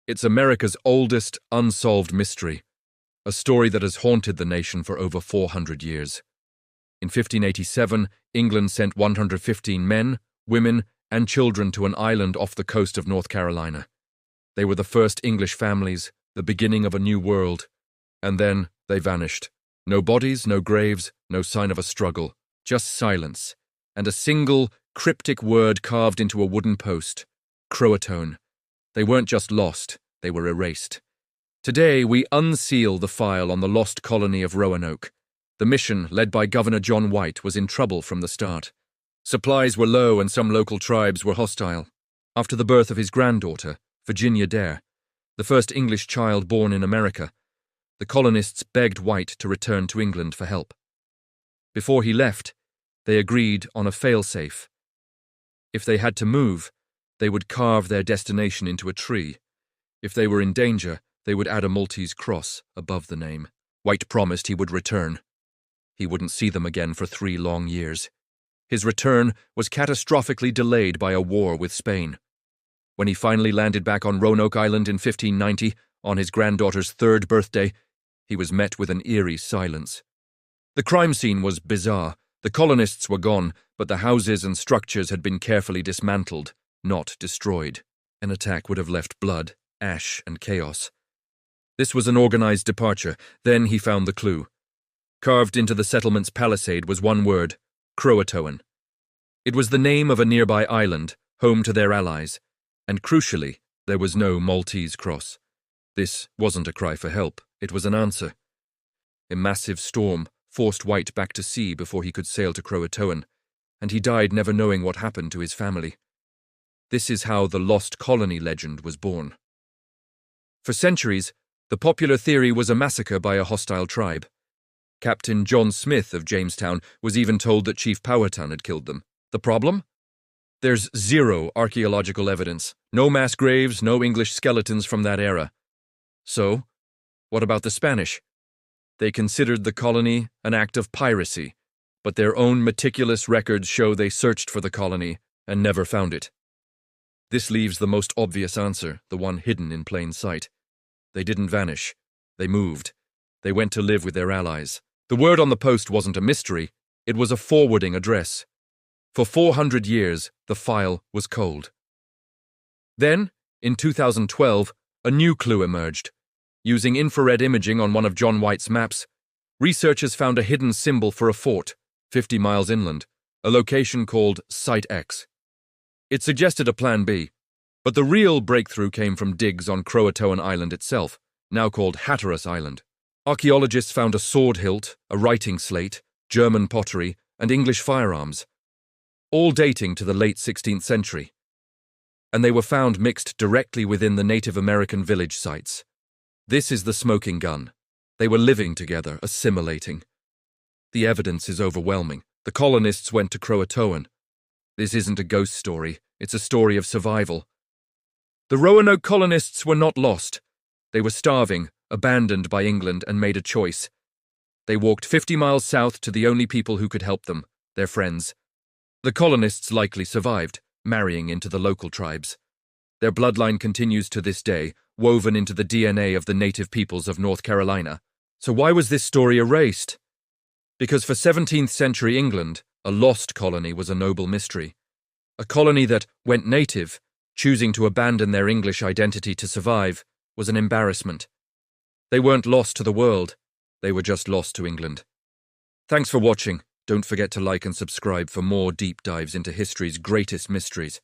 It's America's oldest unsolved mystery, a story that has haunted the nation for over 400 years. In 1587, England sent 115 men, women, and children to an island off the coast of North Carolina. They were the first English families, the beginning of a new world. And then they vanished. No bodies, no graves, no sign of a struggle, just silence, and a single, cryptic word carved into a wooden post: Croatoan. They weren't just lost, they were erased. Today, we unseal the file on the Lost Colony of Roanoke. The mission, led by Governor John White, was in trouble from the start. Supplies were low and some local tribes were hostile. After the birth of his granddaughter, Virginia Dare, the first English child born in America, the colonists begged White to return to England for help. Before he left, they agreed on a fail-safe. If they had to move, they would carve their destination into a tree. If they were in danger, they would add a Maltese cross above the name. White promised he would return. He wouldn't see them again for 3 long years. His return was catastrophically delayed by a war with Spain. When he finally landed back on Roanoke Island in 1590, on his granddaughter's 3rd birthday, he was met with an eerie silence. The crime scene was bizarre. The colonists were gone, but the houses and structures had been carefully dismantled, not destroyed. An attack would have left blood, ash, and chaos. This was an organized departure. Then he found the clue. Carved into the settlement's palisade was one word: Croatoan. It was the name of a nearby island, home to their allies, and crucially, there was no Maltese cross. This wasn't a cry for help, it was an answer. A massive storm forced White back to sea before he could sail to Croatoan, and he died never knowing what happened to his family. This is how the Lost Colony legend was born. For centuries, the popular theory was a massacre by a hostile tribe. Captain John Smith of Jamestown was even told that Chief Powhatan had killed them. The problem? There's 0 archaeological evidence, no mass graves, no English skeletons from that era. So, what about the Spanish? They considered the colony an act of piracy, but their own meticulous records show they searched for the colony and never found it. This leaves the most obvious answer, the one hidden in plain sight. They didn't vanish. They moved. They went to live with their allies. The word on the post wasn't a mystery, it was a forwarding address. For 400 years, the file was cold. Then, in 2012, a new clue emerged. Using infrared imaging on one of John White's maps, researchers found a hidden symbol for a fort, 50 miles inland, a location called Site X. It suggested a plan B, but the real breakthrough came from digs on Croatoan Island itself, now called Hatteras Island. Archaeologists found a sword hilt, a writing slate, German pottery, and English firearms, all dating to the late 16th century. And they were found mixed directly within the Native American village sites. This is the smoking gun. They were living together, assimilating. The evidence is overwhelming. The colonists went to Croatoan. This isn't a ghost story, it's a story of survival. The Roanoke colonists were not lost. They were starving, abandoned by England, and made a choice. They walked 50 miles south to the only people who could help them, their friends. The colonists likely survived, marrying into the local tribes. Their bloodline continues to this day, woven into the DNA of the native peoples of North Carolina. So why was this story erased? Because for 17th century England, a lost colony was a noble mystery. A colony that went native, choosing to abandon their English identity to survive, was an embarrassment. They weren't lost to the world, they were just lost to England. Thanks for watching. Don't forget to like and subscribe for more deep dives into history's greatest mysteries.